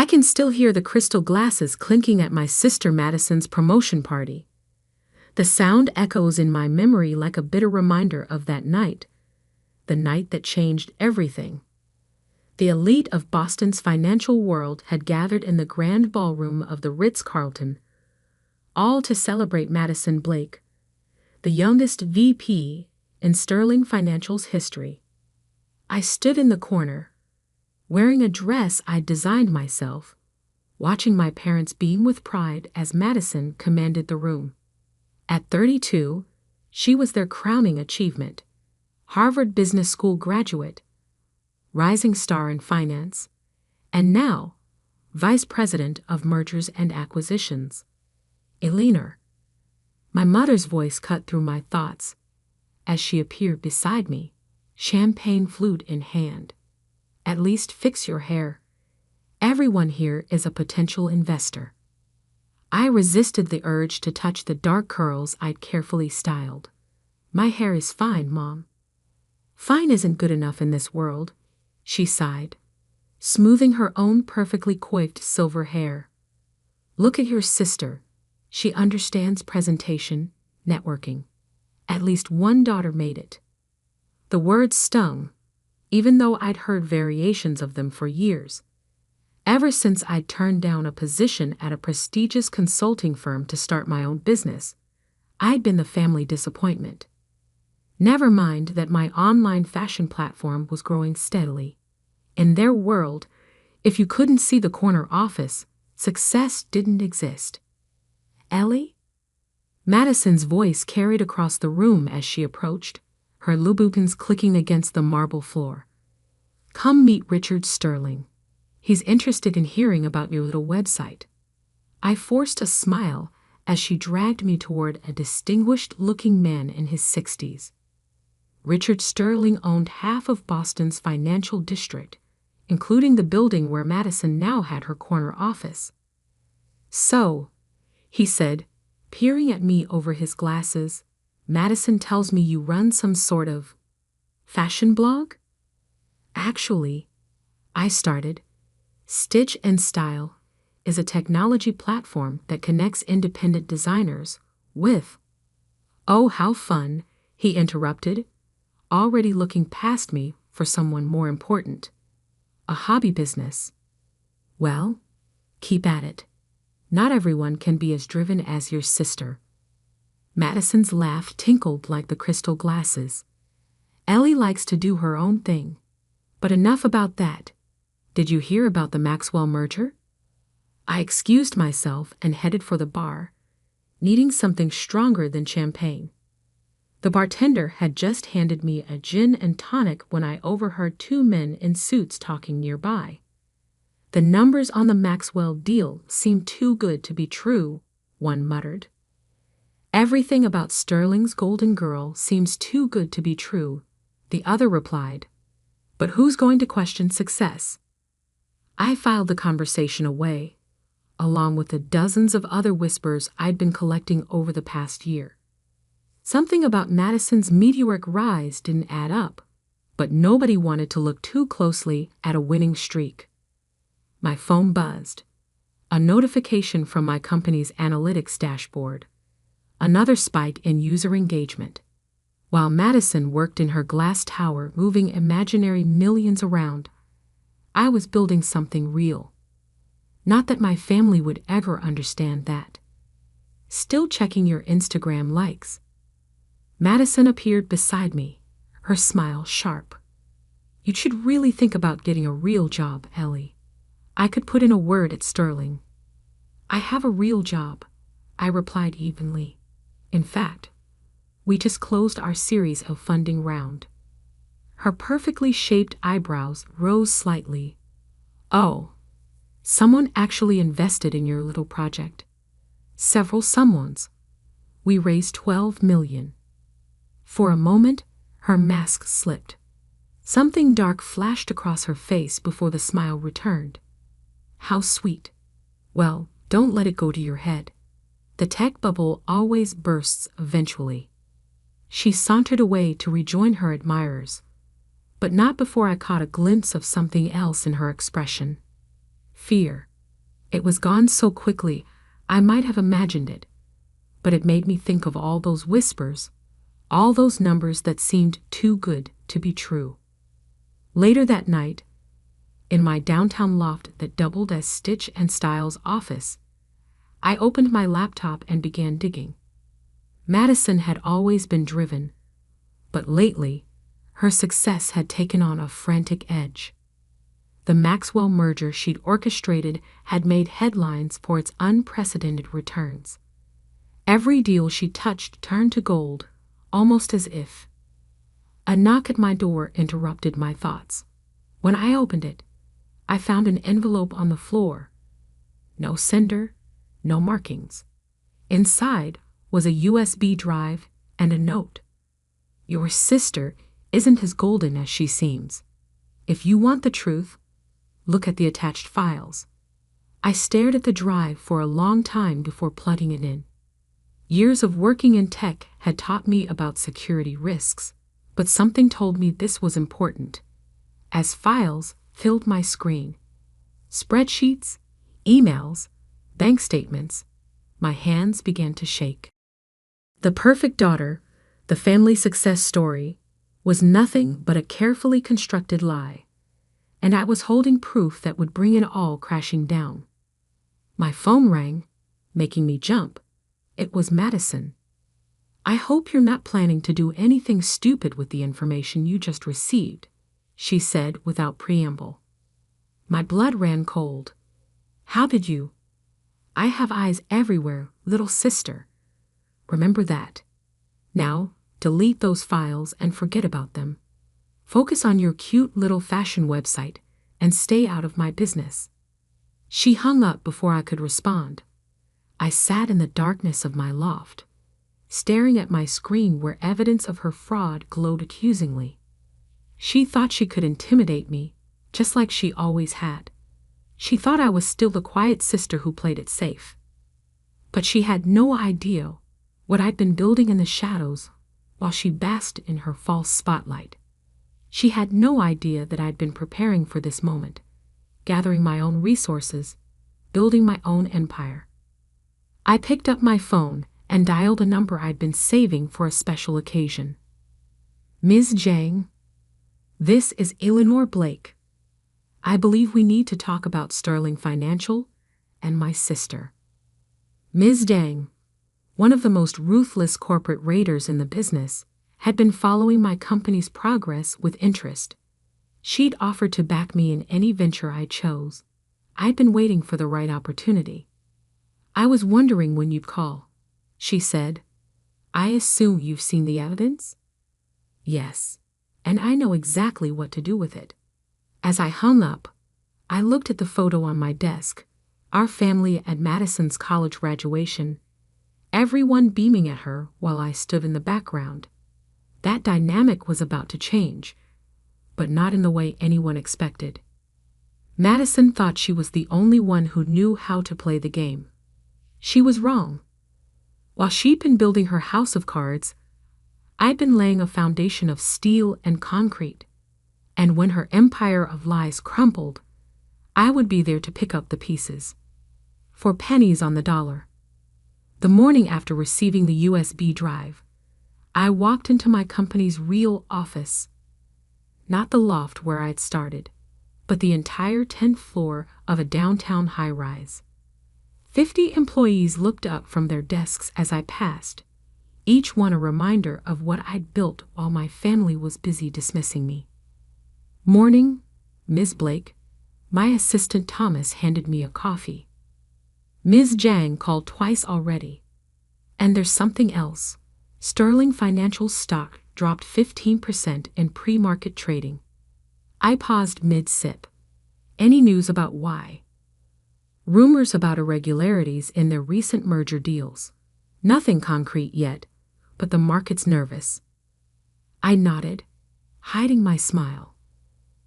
I can still hear the crystal glasses clinking at my sister Madison's promotion party. The sound echoes in my memory like a bitter reminder of that night, the night that changed everything. The elite of Boston's financial world had gathered in the grand ballroom of the Ritz-Carlton, all to celebrate Madison Blake, the youngest VP in Sterling Financial's history. I stood in the corner, wearing a dress I'd designed myself, watching my parents beam with pride as Madison commanded the room. At 32, she was their crowning achievement. Harvard Business School graduate, rising star in finance, and now Vice President of Mergers and Acquisitions. Eleanor. My mother's voice cut through my thoughts as she appeared beside me, champagne flute in hand. At least fix your hair. Everyone here is a potential investor. I resisted the urge to touch the dark curls I'd carefully styled. My hair is fine, Mom. Fine isn't good enough in this world, she sighed, smoothing her own perfectly coiffed silver hair. Look at your sister. She understands presentation, networking. At least one daughter made it. The words stung, even though I'd heard variations of them for years. Ever since I'd turned down a position at a prestigious consulting firm to start my own business, I'd been the family disappointment. Never mind that my online fashion platform was growing steadily. In their world, if you couldn't see the corner office, success didn't exist. Ellie? Madison's voice carried across the room as she approached, her Louboutins clicking against the marble floor. Come meet Richard Sterling. He's interested in hearing about your little website. I forced a smile as she dragged me toward a distinguished-looking man in his 60s. Richard Sterling owned half of Boston's financial district, including the building where Madison now had her corner office. So, he said, peering at me over his glasses, Madison tells me you run some sort of fashion blog? Actually, I started. Stitch and Style is a technology platform that connects independent designers with... Oh, how fun, he interrupted, already looking past me for someone more important. A hobby business. Well, keep at it. Not everyone can be as driven as your sister. Madison's laugh tinkled like the crystal glasses. Ellie likes to do her own thing. But enough about that. Did you hear about the Maxwell merger? I excused myself and headed for the bar, needing something stronger than champagne. The bartender had just handed me a gin and tonic when I overheard two men in suits talking nearby. The numbers on the Maxwell deal seemed too good to be true, one muttered. Everything about Sterling's golden girl seems too good to be true, the other replied. But who's going to question success? I filed the conversation away, along with the dozens of other whispers I'd been collecting over the past year. Something about Madison's meteoric rise didn't add up, but nobody wanted to look too closely at a winning streak. My phone buzzed. A notification from my company's analytics dashboard. Another spike in user engagement. While Madison worked in her glass tower moving imaginary millions around, I was building something real. Not that my family would ever understand that. Still checking your Instagram likes. Madison appeared beside me, her smile sharp. You should really think about getting a real job, Ellie. I could put in a word at Sterling. I have a real job, I replied evenly. In fact, we just closed our series of funding round. Her perfectly shaped eyebrows rose slightly. Oh, someone actually invested in your little project. Several someones. We raised $12 million. For a moment, her mask slipped. Something dark flashed across her face before the smile returned. How sweet. Well, don't let it go to your head. The tech bubble always bursts eventually. She sauntered away to rejoin her admirers, but not before I caught a glimpse of something else in her expression. Fear. It was gone so quickly, I might have imagined it, but it made me think of all those whispers, all those numbers that seemed too good to be true. Later that night, in my downtown loft that doubled as Stitch and Styles' office, I opened my laptop and began digging. Madison had always been driven, but lately, her success had taken on a frantic edge. The Maxwell merger she'd orchestrated had made headlines for its unprecedented returns. Every deal she touched turned to gold, almost as if. A knock at my door interrupted my thoughts. When I opened it, I found an envelope on the floor. No sender, no markings. Inside was a USB drive and a note. Your sister isn't as golden as she seems. If you want the truth, look at the attached files. I stared at the drive for a long time before plugging it in. Years of working in tech had taught me about security risks, but something told me this was important. As files filled my screen, spreadsheets, emails, bank statements, my hands began to shake. The perfect daughter, the family success story, was nothing but a carefully constructed lie, and I was holding proof that would bring it all crashing down. My phone rang, making me jump. It was Madison. I hope you're not planning to do anything stupid with the information you just received, she said without preamble. My blood ran cold. How did you? I have eyes everywhere, little sister. Remember that. Now, delete those files and forget about them. Focus on your cute little fashion website and stay out of my business. She hung up before I could respond. I sat in the darkness of my loft, staring at my screen where evidence of her fraud glowed accusingly. She thought she could intimidate me, just like she always had. She thought I was still the quiet sister who played it safe. But she had no idea what I'd been building in the shadows while she basked in her false spotlight. She had no idea that I'd been preparing for this moment, gathering my own resources, building my own empire. I picked up my phone and dialed a number I'd been saving for a special occasion. Ms. Jang, this is Eleanor Blake. I believe we need to talk about Sterling Financial and my sister. Ms. Dang, one of the most ruthless corporate raiders in the business, had been following my company's progress with interest. She'd offered to back me in any venture I chose. I'd been waiting for the right opportunity. I was wondering when you'd call, she said. I assume you've seen the evidence? Yes, and I know exactly what to do with it. As I hung up, I looked at the photo on my desk, our family at Madison's college graduation, everyone beaming at her while I stood in the background. That dynamic was about to change, but not in the way anyone expected. Madison thought she was the only one who knew how to play the game. She was wrong. While she'd been building her house of cards, I'd been laying a foundation of steel and concrete, and when her empire of lies crumbled, I would be there to pick up the pieces. For pennies on the dollar. The morning after receiving the USB drive, I walked into my company's real office. Not the loft where I'd started, but the entire 10th floor of a downtown high-rise. 50 employees looked up from their desks as I passed, each one a reminder of what I'd built while my family was busy dismissing me. Morning, Ms. Blake. My assistant Thomas handed me a coffee. Ms. Jang called twice already. And there's something else. Sterling Financial stock dropped 15% in pre-market trading. I paused mid-sip. Any news about why? Rumors about irregularities in their recent merger deals. Nothing concrete yet, but the market's nervous. I nodded, hiding my smile.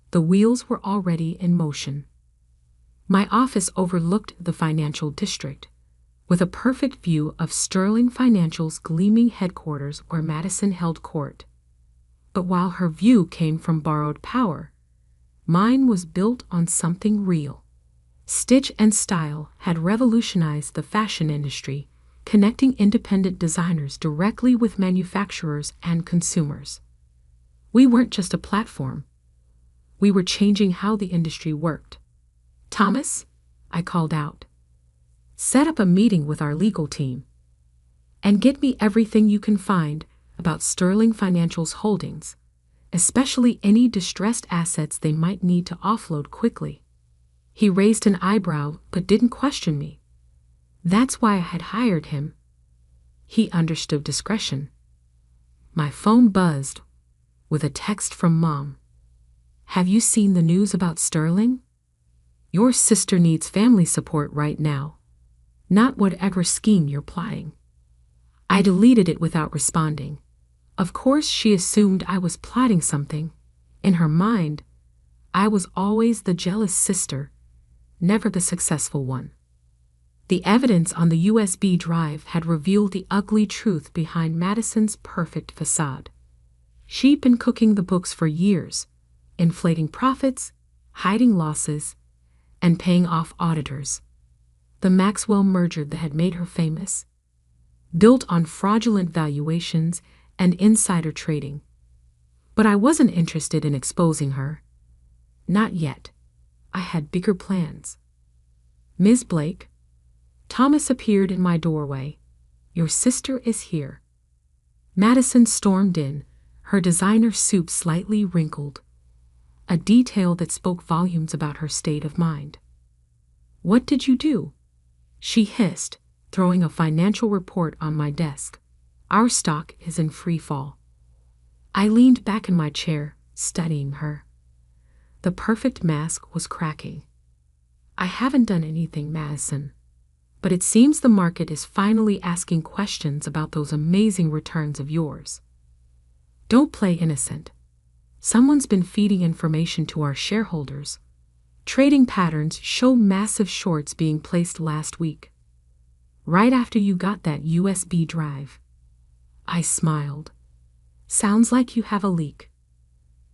The wheels were already in motion. My office overlooked the financial district, with a perfect view of Sterling Financial's gleaming headquarters where Madison held court. But while her view came from borrowed power, mine was built on something real. Stitch and Style had revolutionized the fashion industry, connecting independent designers directly with manufacturers and consumers. We weren't just a platform. We were changing how the industry worked. Thomas, I called out, set up a meeting with our legal team and get me everything you can find about Sterling Financial's holdings, especially any distressed assets they might need to offload quickly. He raised an eyebrow but didn't question me. That's why I had hired him. He understood discretion. My phone buzzed with a text from Mom. Have you seen the news about Sterling? Your sister needs family support right now, not whatever scheme you're plotting. I deleted it without responding. Of course, she assumed I was plotting something. In her mind, I was always the jealous sister, never the successful one. The evidence on the USB drive had revealed the ugly truth behind Madison's perfect facade. She'd been cooking the books for years, inflating profits, hiding losses, and paying off auditors. The Maxwell merger that had made her famous, built on fraudulent valuations and insider trading. But I wasn't interested in exposing her. Not yet. I had bigger plans. Ms. Blake, Thomas appeared in my doorway. Your sister is here. Madison stormed in, her designer suit slightly wrinkled, a detail that spoke volumes about her state of mind. What did you do? She hissed, throwing a financial report on my desk. Our stock is in free fall. I leaned back in my chair, studying her. The perfect mask was cracking. I haven't done anything, Madison, but it seems the market is finally asking questions about those amazing returns of yours. Don't play innocent. Someone's been feeding information to our shareholders. Trading patterns show massive shorts being placed last week, right after you got that USB drive. I smiled. Sounds like you have a leak.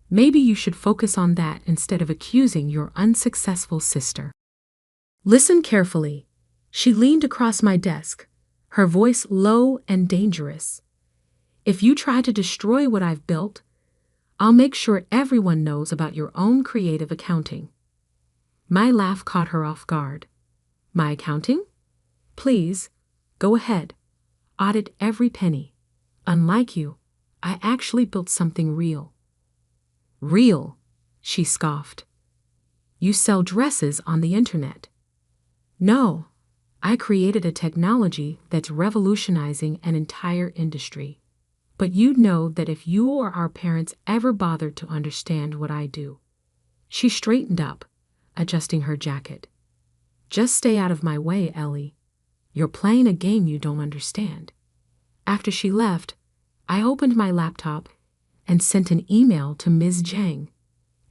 Maybe you should focus on that instead of accusing your unsuccessful sister. Listen carefully. She leaned across my desk, her voice low and dangerous. If you try to destroy what I've built, I'll make sure everyone knows about your own creative accounting. My laugh caught her off guard. My accounting? Please, go ahead. Audit every penny. Unlike you, I actually built something real. Real, she scoffed. You sell dresses on the internet. No, I created a technology that's revolutionizing an entire industry. But you'd know that if you or our parents ever bothered to understand what I do. She straightened up, adjusting her jacket. Just stay out of my way, Ellie. You're playing a game you don't understand. After she left, I opened my laptop and sent an email to Ms. Zhang.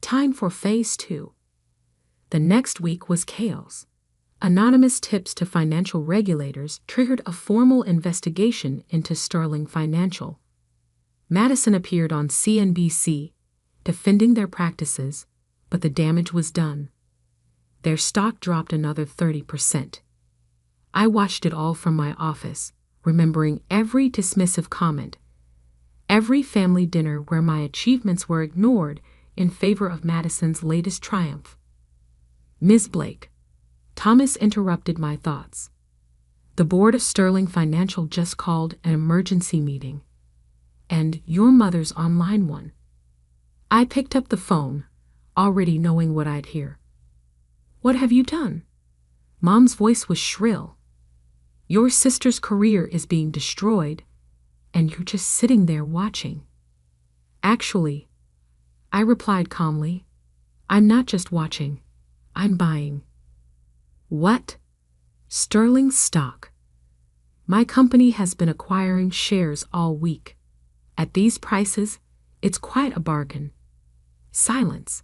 Time for phase 2. The next week was chaos. Anonymous tips to financial regulators triggered a formal investigation into Sterling Financial. Madison appeared on CNBC, defending their practices, but the damage was done. Their stock dropped another 30%. I watched it all from my office, remembering every dismissive comment, every family dinner where my achievements were ignored in favor of Madison's latest triumph. Ms. Blake, Thomas interrupted my thoughts. The board of Sterling Financial just called an emergency meeting, and your mother's online one. I picked up the phone, already knowing what I'd hear. What have you done? Mom's voice was shrill. Your sister's career is being destroyed, and you're just sitting there watching. Actually, I replied calmly, I'm not just watching, I'm buying. What? Sterling stock. My company has been acquiring shares all week. At these prices, it's quite a bargain. Silence.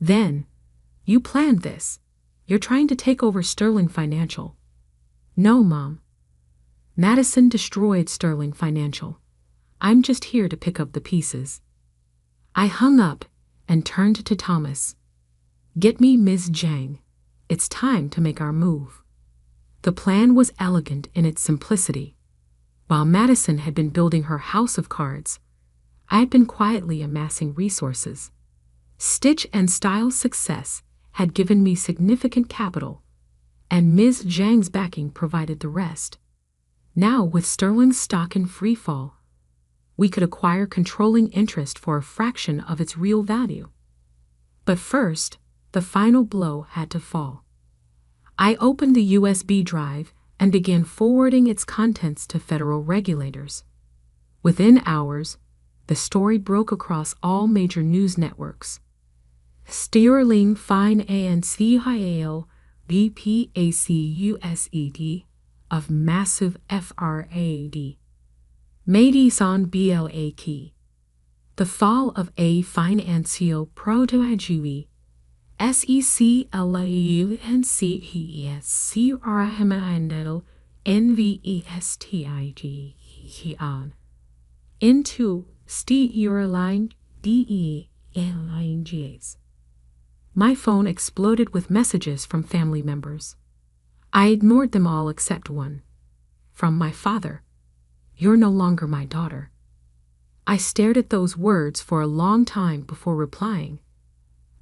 Then, you planned this. You're trying to take over Sterling Financial. No, Mom. Madison destroyed Sterling Financial. I'm just here to pick up the pieces. I hung up and turned to Thomas. Get me Ms. Zhang. It's time to make our move. The plan was elegant in its simplicity. While Madison had been building her house of cards, I had been quietly amassing resources. Stitch and Style's success had given me significant capital, and Ms. Zhang's backing provided the rest. Now, with Sterling's stock in free fall, we could acquire controlling interest for a fraction of its real value. But first, the final blow had to fall. I opened the USB drive and began forwarding its contents to federal regulators. Within hours, the story broke across all major news networks. Sterling Financial BPACUSED of massive FRAD. Madison BLAK. The fall of A Financial Protoagui. SECLAUNCESCRMANDL NVESTIG into Sterling DELINGs. My phone exploded with messages from family members. I ignored them all except one. From my father. "You're no longer my daughter." I stared at those words for a long time before replying.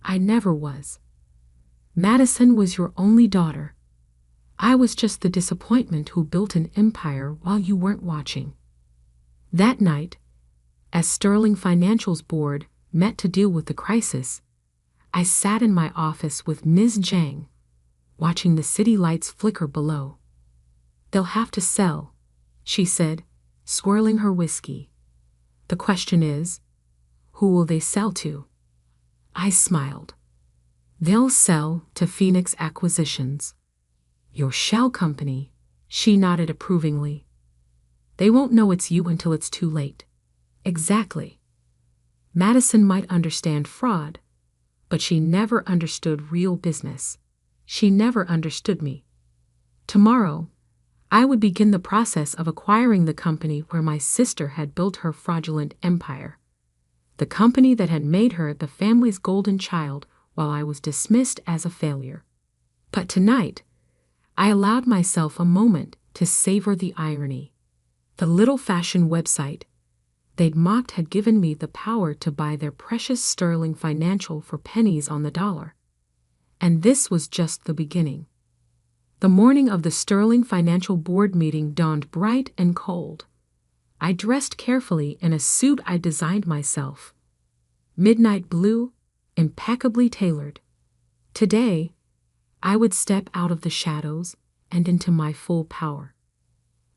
"I never was. Madison was your only daughter. I was just the disappointment who built an empire while you weren't watching." That night, as Sterling Financial's board met to deal with the crisis, I sat in my office with Ms. Zhang, watching the city lights flicker below. "They'll have to sell," she said, swirling her whiskey. "The question is, who will they sell to?" I smiled. "They'll sell to Phoenix Acquisitions." "Your shell company," she nodded approvingly. "They won't know it's you until it's too late." "Exactly. Madison might understand fraud, but she never understood real business. She never understood me. Tomorrow, I would begin the process of acquiring the company where my sister had built her fraudulent empire. The company that had made her the family's golden child while I was dismissed as a failure. But tonight, I allowed myself a moment to savor the irony. The little fashion website they'd mocked had given me the power to buy their precious Sterling Financial for pennies on the dollar. And this was just the beginning. The morning of the Sterling Financial Board meeting dawned bright and cold. I dressed carefully in a suit I designed myself. Midnight blue, impeccably tailored. Today, I would step out of the shadows and into my full power.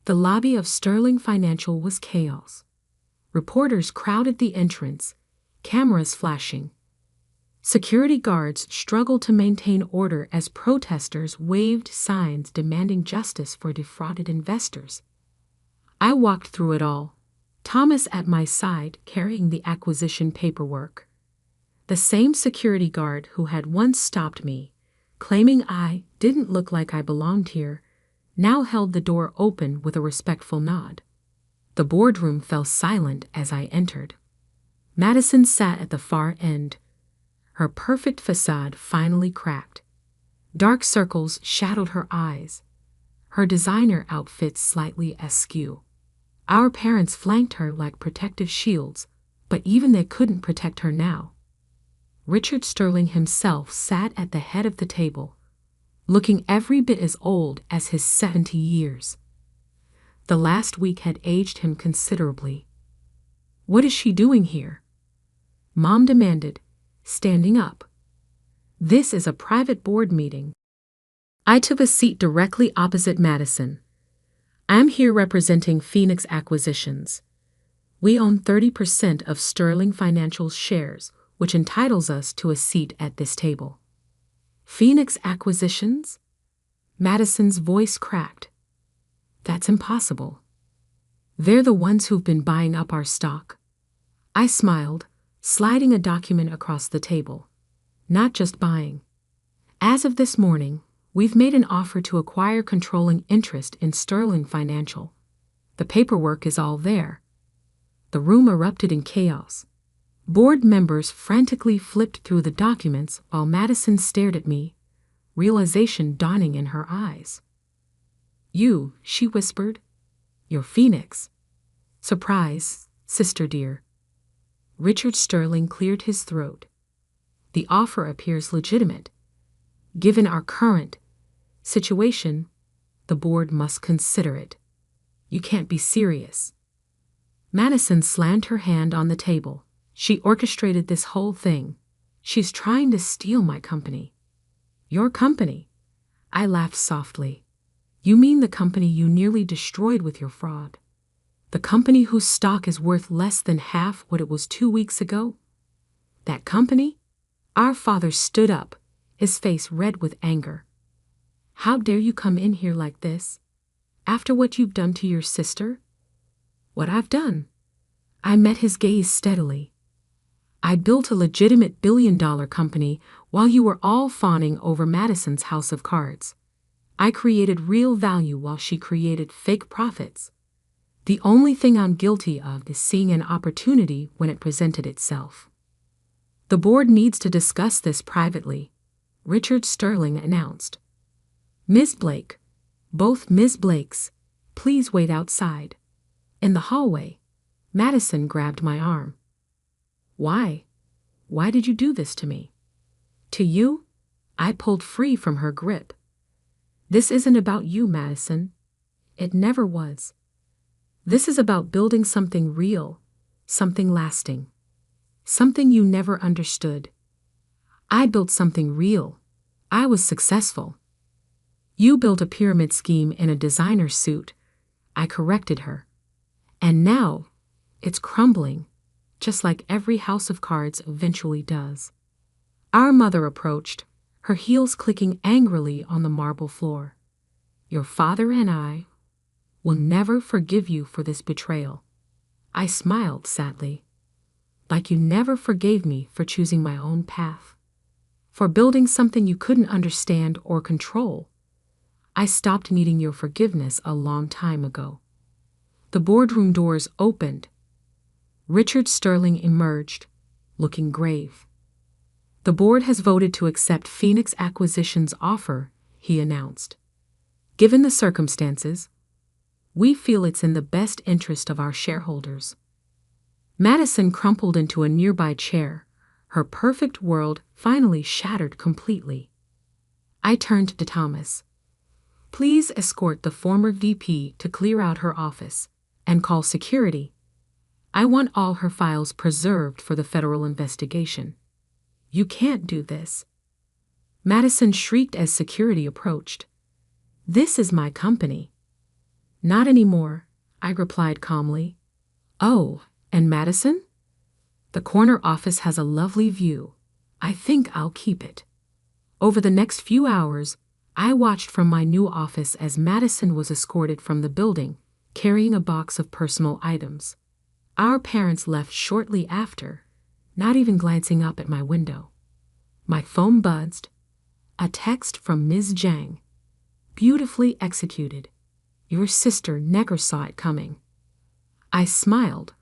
The lobby of Sterling Financial was chaos. Reporters crowded the entrance, cameras flashing. Security guards struggled to maintain order as protesters waved signs demanding justice for defrauded investors. I walked through it all, Thomas at my side carrying the acquisition paperwork. The same security guard who had once stopped me, claiming I didn't look like I belonged here, now held the door open with a respectful nod. The boardroom fell silent as I entered. Madison sat at the far end. Her perfect facade finally cracked. Dark circles shadowed her eyes. Her designer outfit slightly askew. Our parents flanked her like protective shields, but even they couldn't protect her now. Richard Sterling himself sat at the head of the table, looking every bit as old as his 70 years. The last week had aged him considerably. "What is she doing here?" Mom demanded, standing up. "This is a private board meeting." I took a seat directly opposite Madison. "I'm here representing Phoenix Acquisitions. We own 30% of Sterling Financial's shares, which entitles us to a seat at this table." "Phoenix Acquisitions?" Madison's voice cracked. "That's impossible. They're the ones who've been buying up our stock." I smiled, sliding a document across the table. "Not just buying. As of this morning, we've made an offer to acquire controlling interest in Sterling Financial. The paperwork is all there." The room erupted in chaos. Board members frantically flipped through the documents while Madison stared at me, realization dawning in her eyes. "You," she whispered. "You're Phoenix." "Surprise, sister dear." Richard Sterling cleared his throat. "The offer appears legitimate. Given our current situation, the board must consider it. You can't be serious." Madison slammed her hand on the table. "She orchestrated this whole thing. She's trying to steal my company." "Your company?" I laughed softly. "You mean the company you nearly destroyed with your fraud? The company whose stock is worth less than half what it was 2 weeks ago?" "That company?" Our father stood up, his face red with anger. "How dare you come in here like this? After what you've done to your sister?" "What I've done?" I met his gaze steadily. "I built a legitimate billion-dollar company while you were all fawning over Madison's house of cards. I created real value while she created fake profits. The only thing I'm guilty of is seeing an opportunity when it presented itself." "The board needs to discuss this privately," Richard Sterling announced. "Ms. Blake, both Ms. Blakes, please wait outside." In the hallway, Madison grabbed my arm. "Why? Why did you do this to me?" "To you?" I pulled free from her grip. "This isn't about you, Madison. It never was. This is about building something real, something lasting, something you never understood. I built something real. I was successful. You built a pyramid scheme in a designer suit," I corrected her. "And now, it's crumbling, just like every house of cards eventually does." Our mother approached, her heels clicking angrily on the marble floor. "Your father and I will never forgive you for this betrayal." I smiled sadly. "Like you never forgave me for choosing my own path, for building something you couldn't understand or control. I stopped needing your forgiveness a long time ago." The boardroom doors opened. Richard Sterling emerged, looking grave. "The board has voted to accept Phoenix Acquisition's offer," he announced. "Given the circumstances, we feel it's in the best interest of our shareholders." Madison crumpled into a nearby chair, her perfect world finally shattered completely. I turned to Thomas. "Please escort the former VP to clear out her office and call security. I want all her files preserved for the federal investigation." "You can't do this," Madison shrieked as security approached. "This is my company." "Not anymore," I replied calmly. "Oh, and Madison? The corner office has a lovely view. I think I'll keep it." Over the next few hours, I watched from my new office as Madison was escorted from the building, carrying a box of personal items. Our parents left shortly after, not even glancing up at my window. My phone buzzed. A text from Ms. Jang. "Beautifully executed. Your sister never saw it coming." I smiled,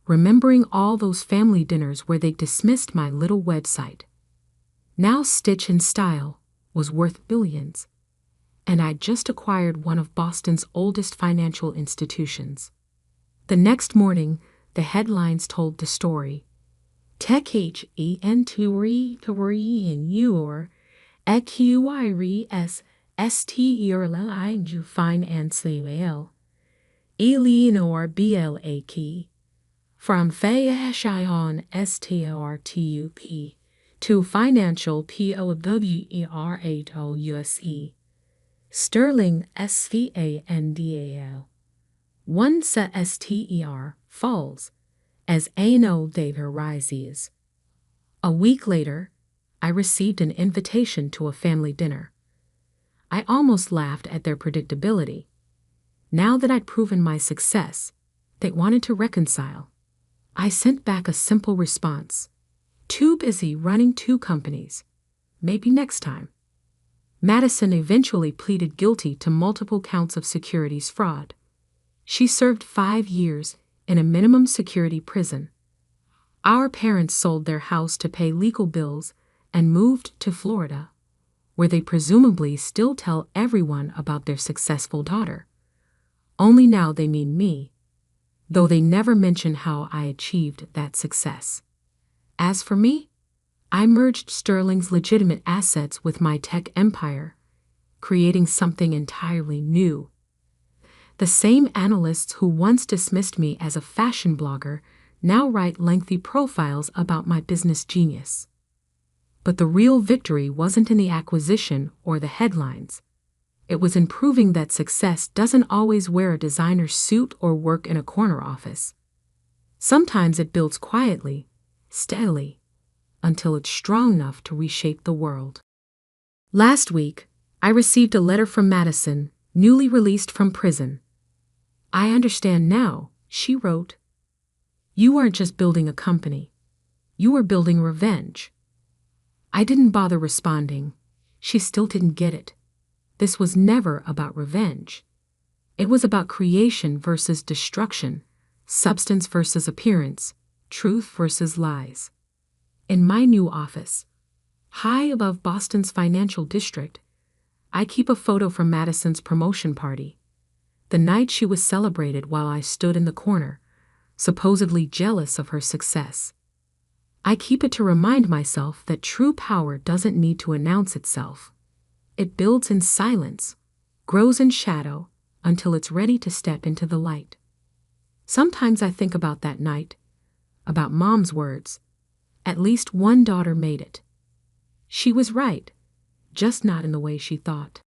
remembering all those family dinners where they dismissed my little website. Now Stitch in Style was worth billions, and I'd just acquired one of Boston's oldest financial institutions. The next morning, the headlines told the story. "Tech H-E-N-T-R-E in your EQIRES-STERLI finance Eleanor BLAK from Fayion STORTUP to financial POWERATOUSE Sterling SVANDAL 1 STER falls as annual data rises." A week later, I received an invitation to a family dinner. I almost laughed at their predictability. Now that I'd proven my success, they wanted to reconcile. I sent back a simple response. "Too busy running 2 companies. Maybe next time." Madison eventually pleaded guilty to multiple counts of securities fraud. She served 5 years in a minimum security prison. Our parents sold their house to pay legal bills and moved to Florida, where they presumably still tell everyone about their successful daughter. Only now they mean me, though they never mention how I achieved that success. As for me, I merged Sterling's legitimate assets with my tech empire, creating something entirely new. The same analysts who once dismissed me as a fashion blogger now write lengthy profiles about my business genius. But the real victory wasn't in the acquisition or the headlines. It was in proving that success doesn't always wear a designer suit or work in a corner office. Sometimes it builds quietly, steadily, until it's strong enough to reshape the world. Last week, I received a letter from Madison, newly released from prison. "I understand now," she wrote. "You aren't just building a company. You are building revenge." I didn't bother responding. She still didn't get it. This was never about revenge. It was about creation versus destruction, substance versus appearance, truth versus lies. In my new office, high above Boston's financial district, I keep a photo from Madison's promotion party, the night she was celebrated while I stood in the corner, supposedly jealous of her success. I keep it to remind myself that true power doesn't need to announce itself. It builds in silence, grows in shadow, until it's ready to step into the light. Sometimes I think about that night, about Mom's words. At least one daughter made it. She was right, just not in the way she thought.